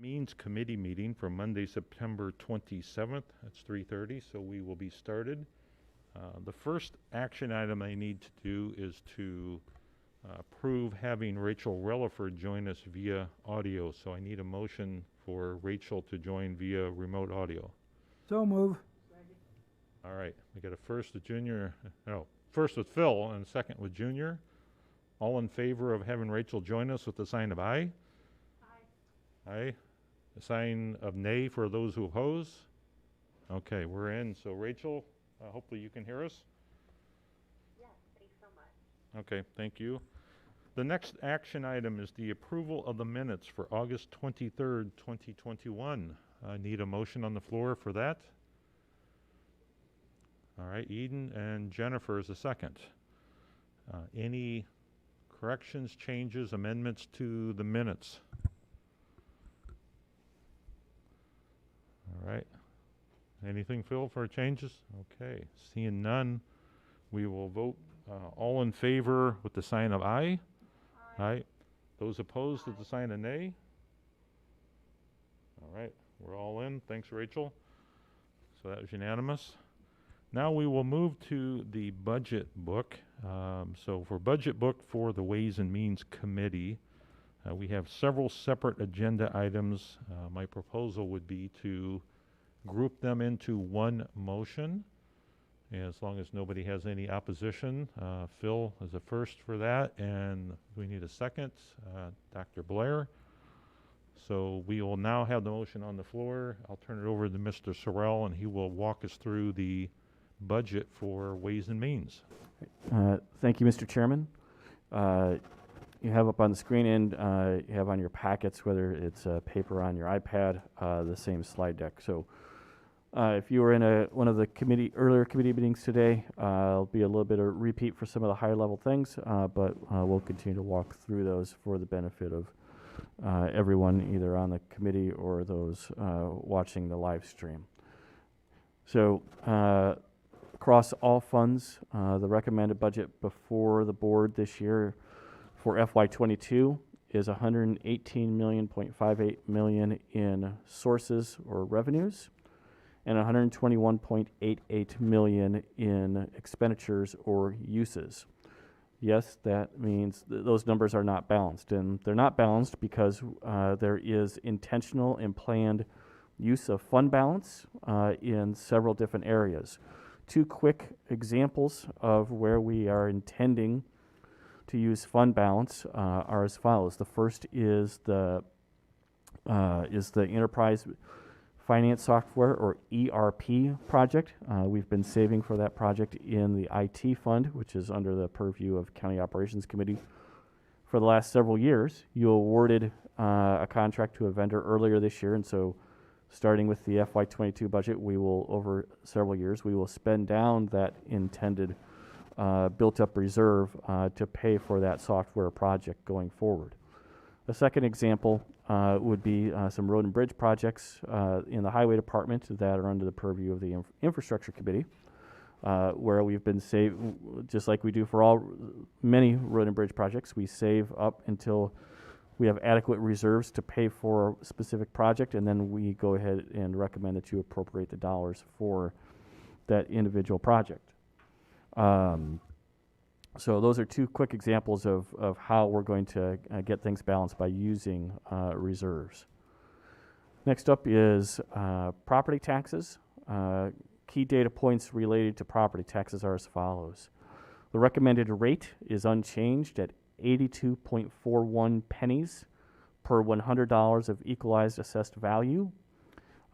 Means Committee meeting for Monday, September 27th. That's 3:30, so we will be started. The first action item I need to do is to approve having Rachel Relaford join us via audio. So I need a motion for Rachel to join via remote audio. So move. All right, we got a first with Junior, first with Phil and a second with Junior. All in favor of having Rachel join us with the sign of aye? Aye. Aye. The sign of nay for those who oppose? Okay, we're in. So Rachel, hopefully you can hear us. Yes, thanks so much. Okay, thank you. The next action item is the approval of the minutes for August 23rd, 2021. I need a motion on the floor for that. All right, Eden and Jennifer is the second. Any corrections, changes, amendments to the minutes? All right. Anything, Phil, for changes? Okay, seeing none, we will vote all in favor with the sign of aye. Aye. Aye. Those opposed with the sign of nay. All right, we're all in. Thanks, Rachel. So that was unanimous. Now we will move to the budget book. So for budget book for the Ways and Means Committee, we have several separate agenda items. My proposal would be to group them into one motion, as long as nobody has any opposition. Phil is the first for that, and we need a second, Dr. Blair. So we will now have the motion on the floor. I'll turn it over to Mr. Sorrell, and he will walk us through the budget for Ways and Means. Thank you, Mr. Chairman. You have up on the screen and you have on your packets, whether it's paper on your iPad, the same slide deck. So if you were in one of the earlier committee meetings today, it'll be a little bit of repeat for some of the higher level things, but we'll continue to walk through those for the benefit of everyone either on the committee or those watching the live stream. So across all funds, the recommended budget before the board this year for FY22 is $118.58 million in sources or revenues and $121.88 million in expenditures or uses. Yes, that means those numbers are not balanced, and they're not balanced because there is intentional and planned use of fund balance in several different areas. Two quick examples of where we are intending to use fund balance are as follows. The first is the enterprise finance software or ERP project. We've been saving for that project in the IT fund, which is under the purview of County Operations Committee. For the last several years, you awarded a contract to a vendor earlier this year, and so starting with the FY22 budget, we will, over several years, we will spend down that intended built-up reserve to pay for that software project going forward. The second example would be some road and bridge projects in the Highway Department that are under the purview of the Infrastructure Committee, where we've been saving, just like we do for many road and bridge projects, we save up until we have adequate reserves to pay for a specific project, and then we go ahead and recommend that you appropriate the dollars for that individual project. So those are two quick examples of how we're going to get things balanced by using reserves. Next up is property taxes. Key data points related to property taxes are as follows. The recommended rate is unchanged at 82.41 pennies per $100 of equalized assessed value.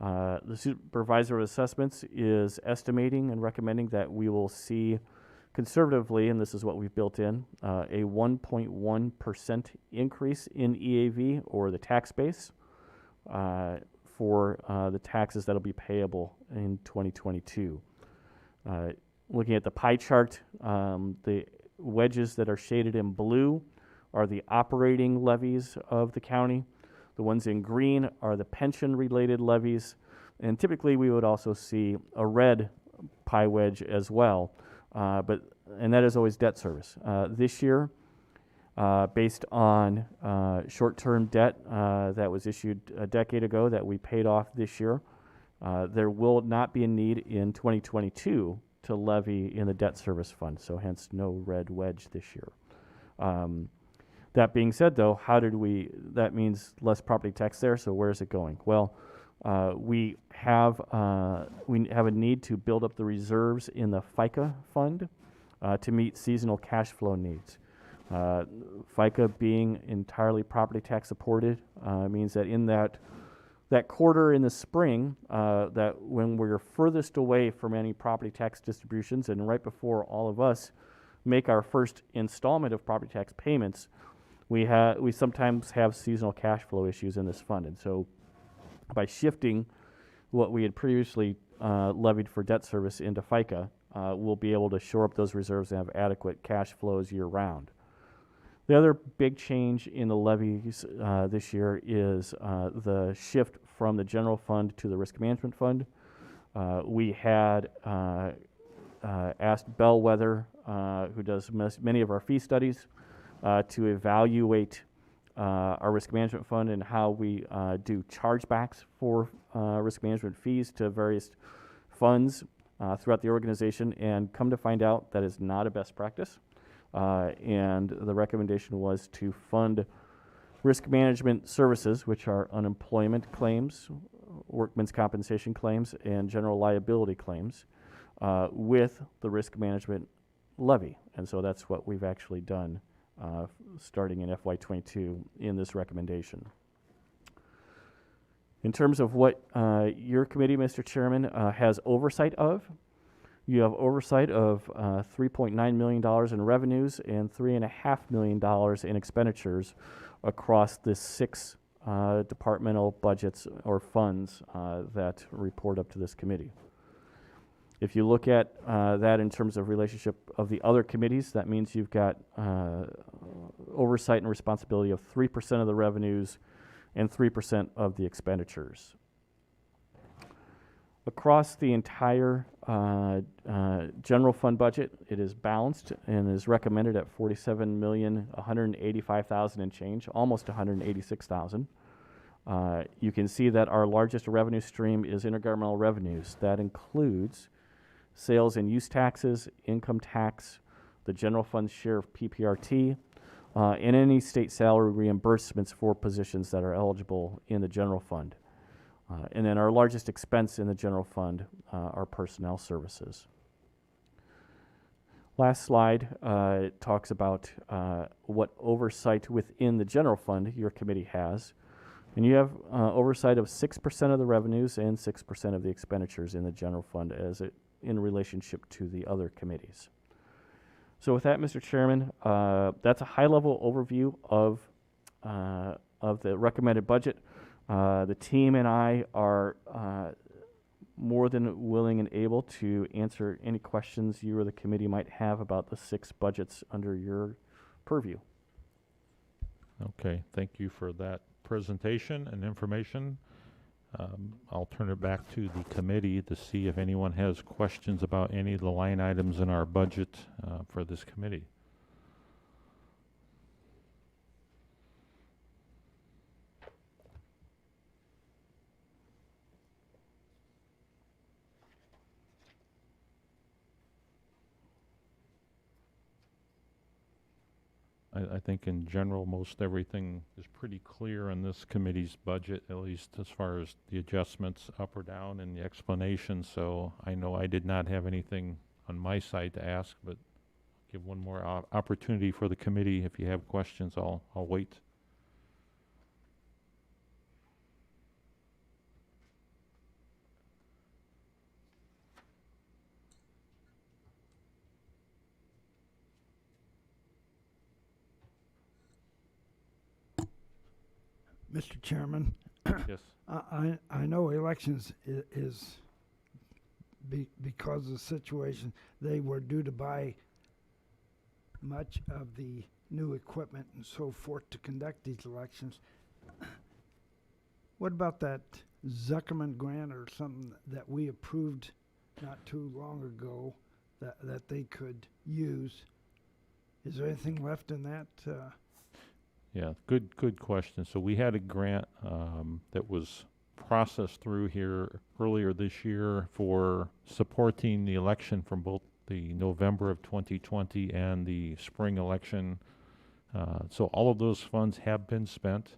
The Supervisor of Assessments is estimating and recommending that we will see conservatively, and this is what we've built in, a 1.1% increase in EAV, or the tax base, for the taxes that will be payable in 2022. Looking at the pie chart, the wedges that are shaded in blue are the operating levies of the county. The ones in green are the pension-related levies, and typically we would also see a red pie wedge as well, and that is always debt service. This year, based on short-term debt that was issued a decade ago that we paid off this year. There will not be a need in 2022 to levy in the debt service fund, so hence no red wedge this year. That being said, though, that means less property tax there, so where's it going? Well, we have a need to build up the reserves in the FICA fund to meet seasonal cash flow needs. FICA being entirely property tax supported means that in that quarter in the spring, that when we're furthest away from any property tax distributions and right before all of us make our first installment of property tax payments, we sometimes have seasonal cash flow issues in this fund. And so by shifting what we had previously levied for debt service into FICA, we'll be able to shore up those reserves and have adequate cash flows year round. The other big change in the levies this year is the shift from the general fund to the risk management fund. We had asked Bellwether, who does many of our fee studies, to evaluate our risk management fund and how we do chargebacks for risk management fees to various funds throughout the organization, and come to find out that is not a best practice. And the recommendation was to fund risk management services, which are unemployment claims, workman's compensation claims, and general liability claims, with the risk management levy. And so that's what we've actually done starting in FY22 in this recommendation. In terms of what your committee, Mr. Chairman, has oversight of, you have oversight of $3.9 million in revenues and $3.5 million in expenditures across the 6 departmental budgets or funds that report up to this committee. If you look at that in terms of relationship of the other committees, that means you've got oversight and responsibility of 3% of the revenues and 3% of the expenditures. Across the entire general fund budget, it is balanced and is recommended at $47,185,000 and change, almost $186,000. You can see that our largest revenue stream is intergovernmental revenues. That includes sales and use taxes, income tax, the general fund's share of PPRT, and any state salary reimbursements for positions that are eligible in the general fund. And then our largest expense in the general fund are personnel services. Last slide talks about what oversight within the general fund your committee has. And you have oversight of 6% of the revenues and 6% of the expenditures in the general fund in relationship to the other committees. So with that, Mr. Chairman, that's a high-level overview of the recommended budget. The team and I are more than willing and able to answer any questions you or the committee might have about the 6 budgets under your purview. Okay, thank you for that presentation and information. I'll turn it back to the committee to see if anyone has questions about any of the line items in our budget for this committee. I think in general, most everything is pretty clear in this committee's budget, at least as far as the adjustments up or down and the explanation. So I know I did not have anything on my side to ask, but give one more opportunity for the committee. If you have questions, I'll wait. Mr. Chairman, Yes. I know elections is because of the situation, they were due to buy much of the new equipment and so forth to conduct these elections. What about that Zuckerman grant or something that we approved not too long ago that they could use? Is there anything left in that Yeah, good question. So we had a grant that was processed through here earlier this year for supporting the election from both the November of 2020 and the spring election. So all of those funds have been spent.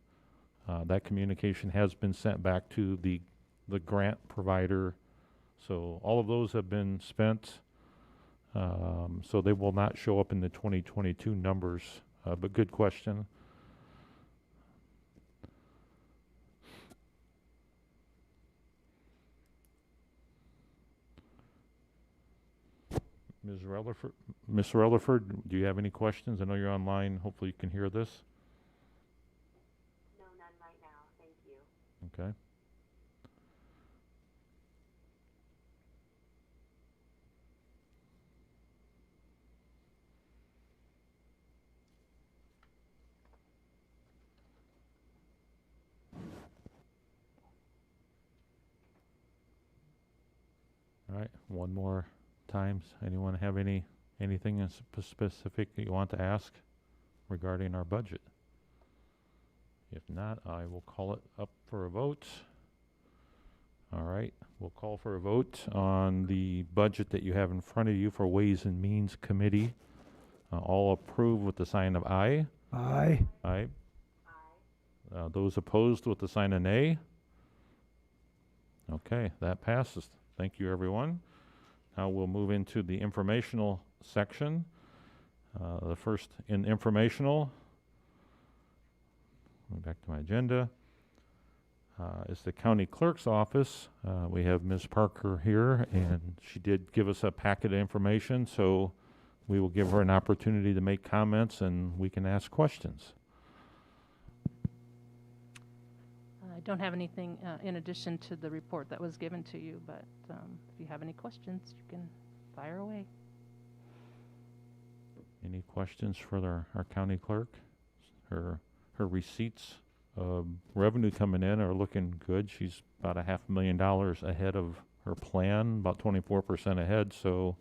That communication has been sent back to the grant provider. So all of those have been spent. So they will not show up in the 2022 numbers. But good question. Ms. Rutherford, do you have any questions? I know you're online. Hopefully you can hear this. No, none right now. Thank you. Okay. All right, one more times. Anyone have anything in specific that you want to ask regarding our budget? If not, I will call it up for a vote. All right, we'll call for a vote on the budget that you have in front of you for Ways and Means Committee. All approve with the sign of aye. Aye. Aye. Aye. Those opposed with the sign of nay. Okay, that passes. Thank you, everyone. Now we'll move into the informational section. The first in informational, going back to my agenda, is the county clerk's office. We have Ms. Parker here, and she did give us a packet of information, so we will give her an opportunity to make comments and we can ask questions. I don't have anything in addition to the report that was given to you, but if you have any questions, you can fire away. Any questions for our county clerk? Her receipts of revenue coming in are looking good. She's about $500,000 ahead of her plan, about 24% ahead. So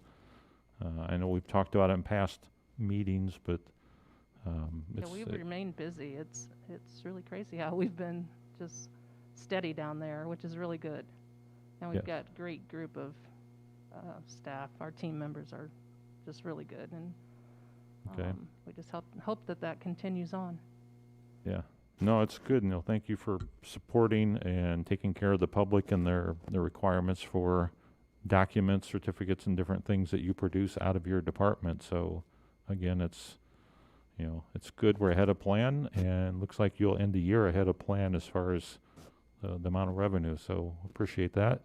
I know we've talked about it in past meetings, but Yeah, we've remained busy. It's really crazy how we've been just steady down there, which is really good. And we've got a great group of staff. Our team members are just really good, and we just hope that continues on. Yeah. No, it's good, Neil. Thank you for supporting and taking care of the public and their requirements for documents, certificates, and different things that you produce out of your department. So, again, it's good. We're ahead of plan, and looks like you'll end the year ahead of plan as far as the amount of revenue. So, appreciate that.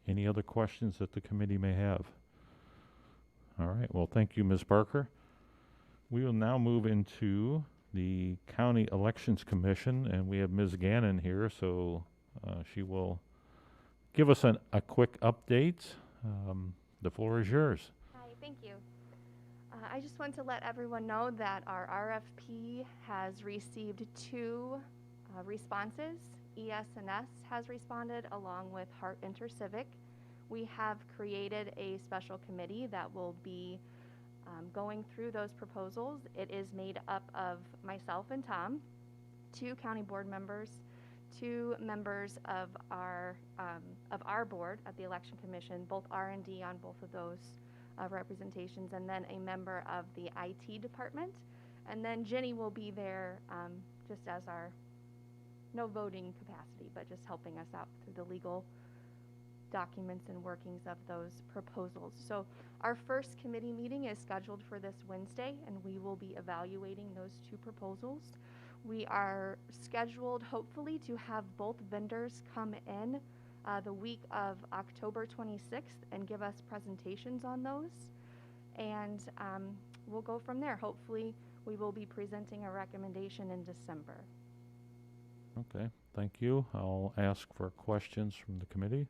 Any other questions that the committee may have? All right. Well, thank you, Ms. Barker. We will now move into the County Elections Commission, and we have Ms. Gannon here, so she will give us a quick update. The floor is yours. Hi, thank you. I just want to let everyone know that our RFP has received 2 responses. ES&S has responded along with Hart InterCivic. We have created a special committee that will be going through those proposals. It is made up of myself and Tom, 2 county board members, 2 members of our board at the Election Commission, both R&D on both of those representations, and then a member of the IT department. And then Jenny will be there just as our, no voting capacity, but just helping us out through the legal documents and workings of those proposals. So our first committee meeting is scheduled for this Wednesday, and we will be evaluating those 2 proposals. We are scheduled, hopefully, to have both vendors come in the week of October 26th and give us presentations on those. And we'll go from there. Hopefully, we will be presenting a recommendation in December. Okay, thank you. I'll ask for questions from the committee.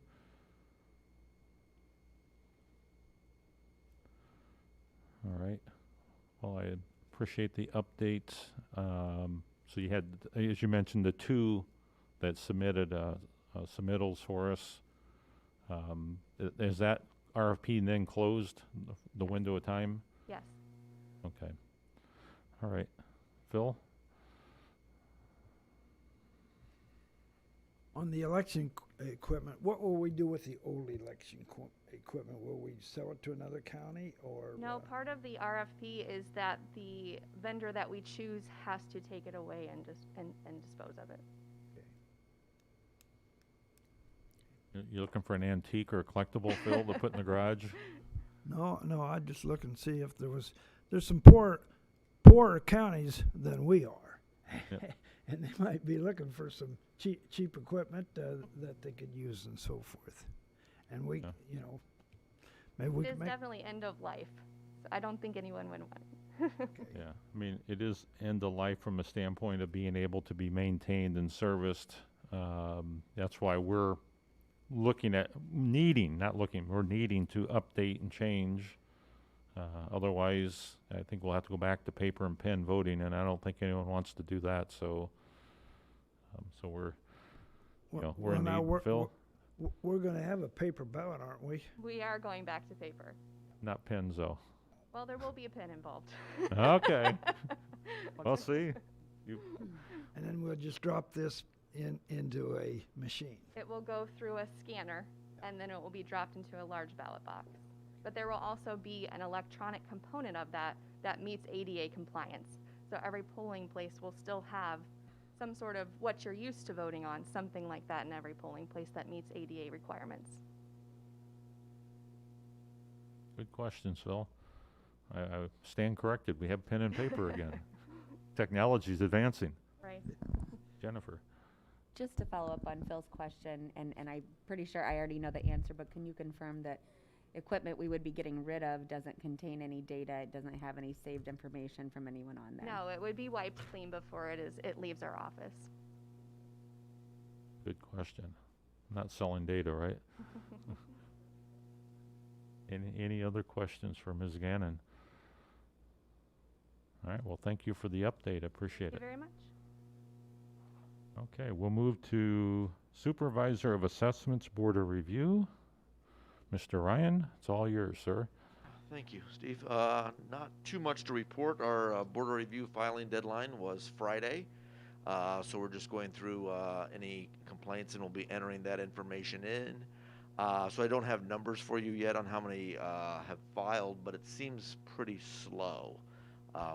All right. Well, I appreciate the update. So you had, as you mentioned, the 2 that submitted submittals for us. Is that RFP then closed, the window of time? Yes. Okay. All right. Phil, On the election equipment, what will we do with the old election equipment? Will we sell it to another county or? No, part of the RFP is that the vendor that we choose has to take it away and dispose of it. You looking for an antique or a collectible, Phil, to put in the garage? No, I'd just look and see if there's some poorer counties than we are. Yep. And they might be looking for some cheap equipment that they could use and so forth. And we, Yeah. you know, maybe we It can is make. definitely end of life. So I don't think anyone would want it. Yeah, I mean, it is end of life from a standpoint of being able to be maintained and serviced. That's why we're looking at we're needing to update and change. Otherwise, I think we'll have to go back to paper and pen voting, and I don't think anyone wants to do that. So we're, we're in now need. Phil, we're going to have a paper ballot, aren't we? We are going back to paper. not pens though. Well, there will be a pen involved. Okay. Well, see, And then we'll just drop this into a machine. It will go through a scanner, and then it will be dropped into a large ballot box. But there will also be an electronic component of that meets ADA compliance. So every polling place will still have some sort of what you're used to voting on, something like that in every polling place that meets ADA requirements. good questions, Phil. I stand corrected. We have pen and paper again. Technology's advancing. Right. Jennifer. Just to follow up on Phil's question, and I'm pretty sure I already know the answer, but can you confirm that equipment we would be getting rid of doesn't contain any data, it doesn't have any saved information from anyone on there? No, it would be wiped clean before it leaves our office. Good question. Not selling data, right? Any other questions for Ms. Gannon? All right, well, thank you for the update. I appreciate Thank you it. very much. Okay, we'll move to Supervisor of Assessments Board of Review. Mr. Ryan, it's all yours, sir. Thank you, Steve. Not too much to report. Our Board of Review filing deadline was Friday. So we're just going through any complaints, and we'll be entering that information in. So I don't have numbers for you yet on how many have filed, but it seems pretty slow.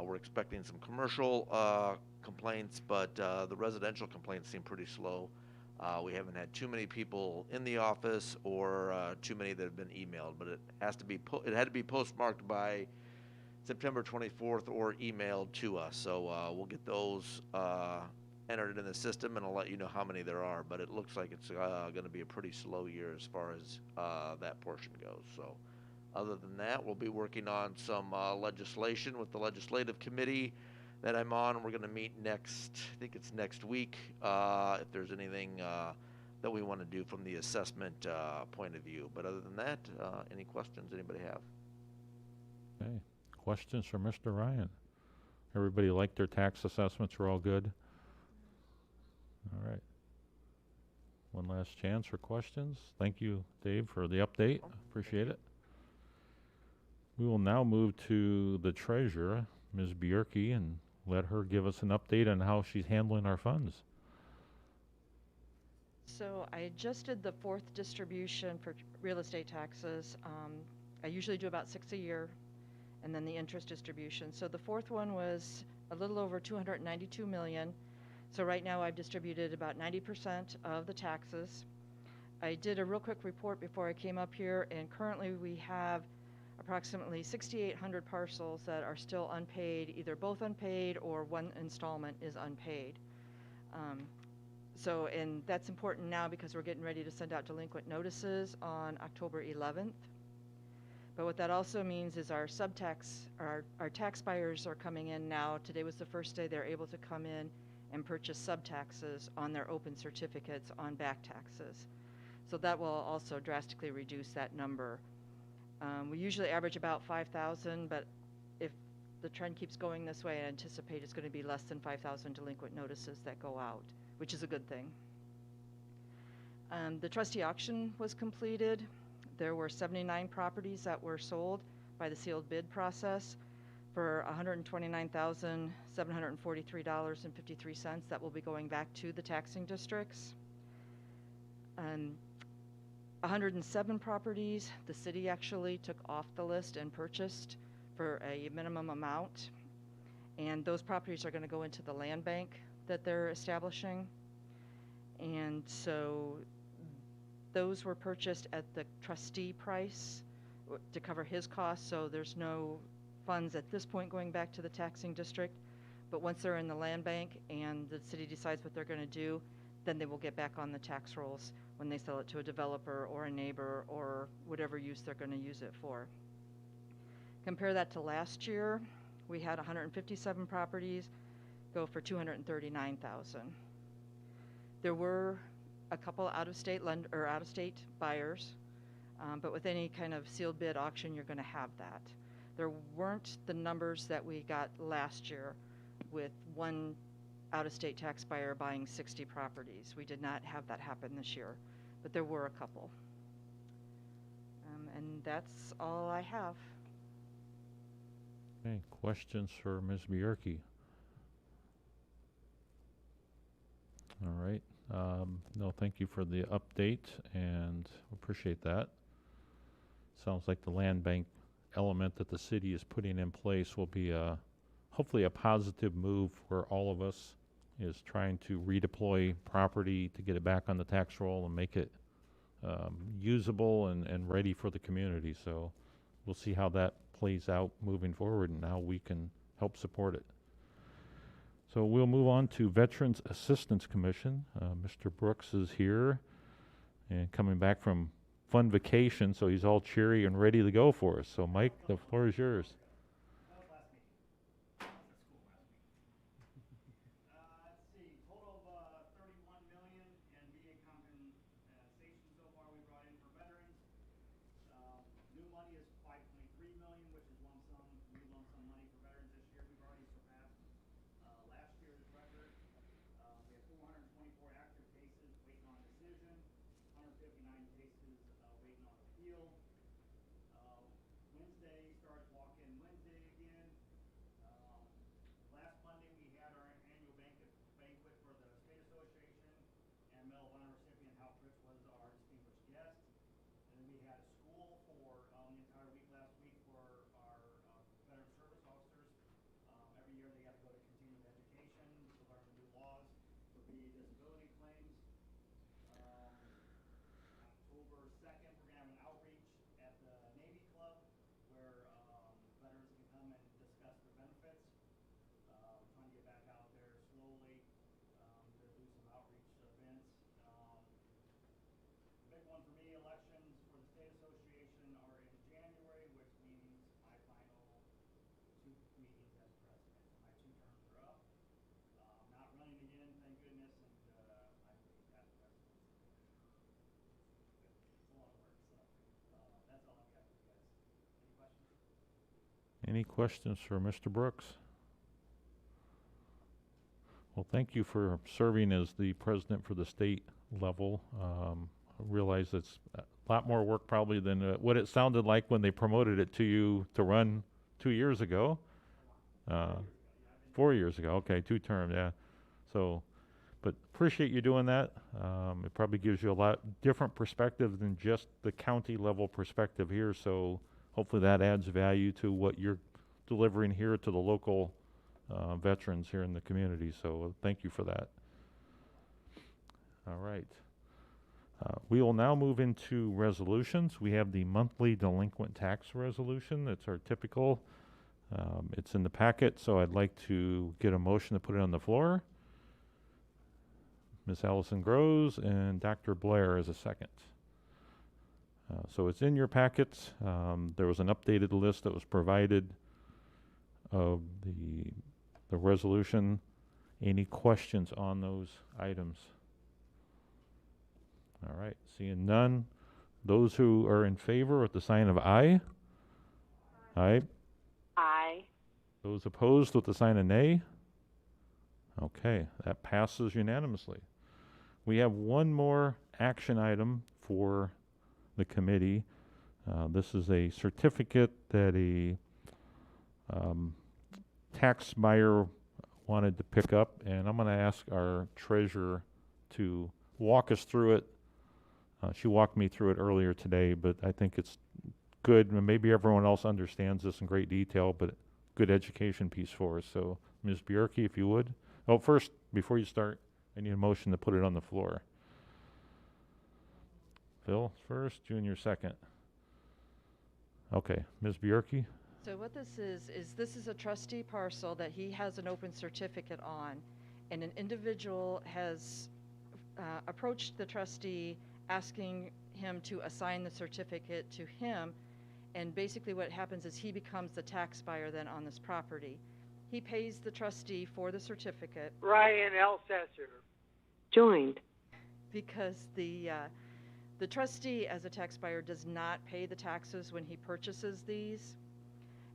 We're expecting some commercial complaints, but the residential complaints seem pretty slow. We haven't had too many people in the office or too many that have been emailed, but it has to be it had to be postmarked by September 24th or emailed to us. So we'll get those entered in the system, and I'll let you know how many there are. But it looks like it's going to be a pretty slow year as far as that portion goes. So other than that, we'll be working on some legislation with the legislative committee that I'm on. We're going to meet next, I think it's next week, if there's anything that we want to do from the assessment point of view. But other than that, any questions anybody have? Okay, questions for Mr. Ryan? Everybody liked their tax assessments? We're all good? All right. One last chance for questions. Thank you, Dave, for the update. Appreciate it. We will now move to the treasurer, Ms. Bjerke, and let her give us an update on how she's handling our funds. So I adjusted the fourth distribution for real estate taxes. I usually do about 6 a year, and then the interest distribution. So the fourth one was a little over 292 million. So right now I've distributed about 90% of the taxes. I did a real quick report before I came up here, and currently we have approximately 6,800 parcels that are still unpaid, either both unpaid or one installment is unpaid. And that's important now because we're getting ready to send out delinquent notices on October 11th. But what that also means is our subtax, our tax buyers are coming in now. Today was the first day they're able to come in and purchase subtaxes on their open certificates on back taxes. So that will also drastically reduce that number. We usually average about 5,000, but if the trend keeps going this way, I anticipate it's going to be less than 5,000 delinquent notices that go out, which is a good thing. The trustee auction was completed. There were 79 properties that were sold by the sealed bid process for $129,743.53. 53 cents. That will be going back to the taxing districts. And 107 properties, the city actually took off the list and purchased for a minimum amount. And those properties are going to go into the land bank that they're establishing. And so those were purchased at the trustee price to cover his costs, so there's no funds at this point going back to the taxing district. But once they're in the land bank and the city decides what they're going to do, then they will get back on the tax rolls when they sell it to a developer or a neighbor or whatever use they're going to use it for. Compare that to last year, we had 157 properties go for $239,000. There were a couple out-of-state out-of-state buyers, but with any kind of sealed bid auction, you're going to have that. There weren't the numbers that we got last year with one out-of-state tax buyer buying 60 properties. We did not have that happen this year, but there were a couple. And that's all I have. Okay, questions for Ms. Bjerke? All right. No, thank you for the update, and appreciate that. Sounds like the land bank element that the city is putting in place will be hopefully a positive move for all of us, is trying to redeploy property to get it back on the tax roll and make it usable and ready for the community. So we'll see how that plays out moving forward and how we can help support it. So we'll move on to Veterans Assistance Commission. Mr. Brooks is here and coming back from fun vacation, so he's all cheery and ready to go for us. So Mike, the floor is yours. Any questions for Mr. Brooks? Well, thank you for serving as the president for the state level. I realize it's a lot more work probably than what it sounded like when they promoted it to you to run 2 years ago. 4 years ago, okay, 2 terms, yeah. So, but appreciate you doing that. It probably gives you a lot different perspective than just the county level perspective here. So hopefully that adds value to what you're delivering here to the local veterans here in the community. So thank you for that. All right. We will now move into resolutions. We have the monthly delinquent tax resolution. That's our typical. It's in the packet, so I'd like to get a motion to put it on the floor. Ms. Allison Groves and Dr. Blair as a second. So it's in your packets. There was an updated list that was provided of the resolution. Any questions on those items? All right, seeing none. Those who are in favor with the sign of aye. Aye. Aye. Those opposed with the sign of nay. Okay, that passes unanimously. We have one more action item for the committee. This is a certificate that a tax buyer wanted to pick up, and I'm going to ask our treasurer to walk us through it She walked me through it earlier today, but I think it's good, and maybe everyone else understands this in great detail, but good education piece for us. So, Ms. Bjerke, if you would. Oh, first, before you start, I need a motion to put it on the floor. Phil first, Junior second. Okay, Ms. Bjerke? So what this is this is a trustee parcel that he has an open certificate on, and an individual has approached the trustee asking him to assign the certificate to him, and basically what happens is he becomes the tax buyer then on this property. He pays the trustee for the certificate. Ryan Elsesser. Joined. Because the trustee as a tax buyer does not pay the taxes when he purchases these.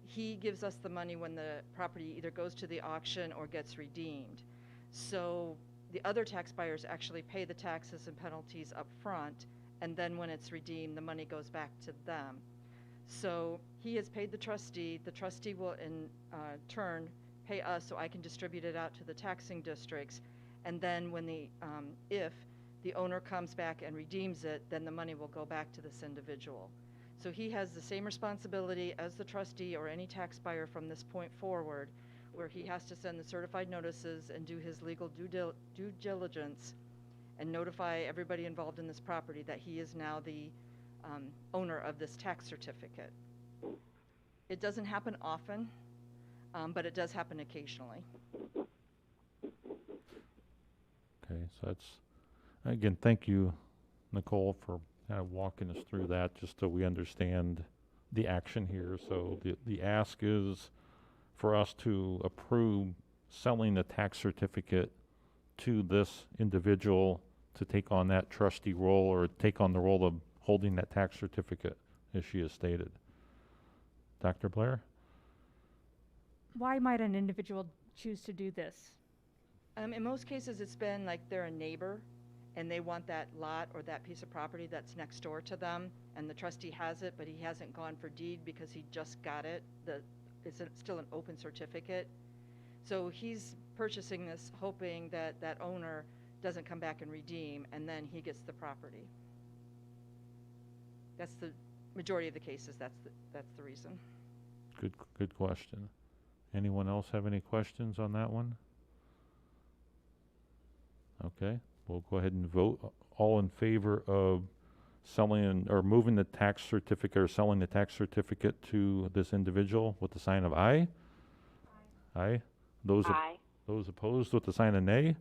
He gives us the money when the property either goes to the auction or gets redeemed. So the other tax buyers actually pay the taxes and penalties up front, and then when it's redeemed, the money goes back to them. So he has paid the trustee will in turn pay us so I can distribute it out to the taxing districts, and then when if the owner comes back and redeems it, then the money will go back to this individual. So he has the same responsibility as the trustee or any tax buyer from this point forward, where he has to send the certified notices and do his legal due diligence and notify everybody involved in this property that he is now the owner of this tax certificate. It doesn't happen often, but it does happen occasionally. Okay, so that's, again, thank you, Nicole, for kind of walking us through that, just so we understand the action here. So the ask is for us to approve selling the tax certificate to this individual to take on that trustee role, or take on the role of holding that tax certificate, as she has stated. Dr. Blair? Why might an individual choose to do this? In most cases, it's been like they're a neighbor and they want that lot or that piece of property that's next door to them, and the trustee has it, but he hasn't gone for deed because he just got it. It's still an open certificate. So he's purchasing this hoping that that owner doesn't come back and redeem, and then he gets the property. That's the majority of the cases. That's the reason. Good question. Anyone else have any questions on that one? Okay, we'll go ahead and vote. All in favor of selling or moving the tax certificate, or selling the tax certificate to this individual with the sign of aye? Aye. Aye. Aye. Those opposed with the sign of nay?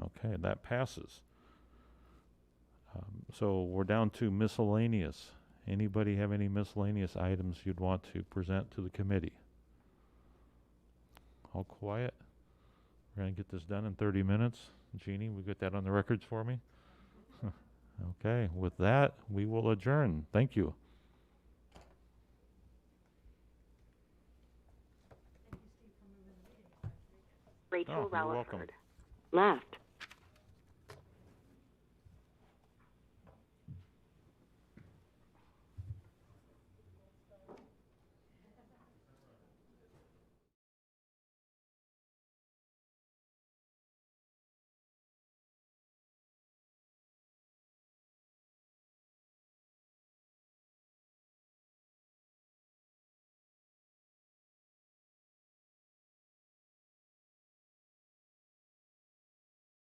Okay, that passes. So we're down to miscellaneous. Anybody have any miscellaneous items you'd want to present to the committee? All quiet. We're going to get this done in 30 minutes. Jeannie, we get that on the records for me? Okay, with that, we will adjourn. Thank you. Rachel Oh, you're welcome. Relaford. Left.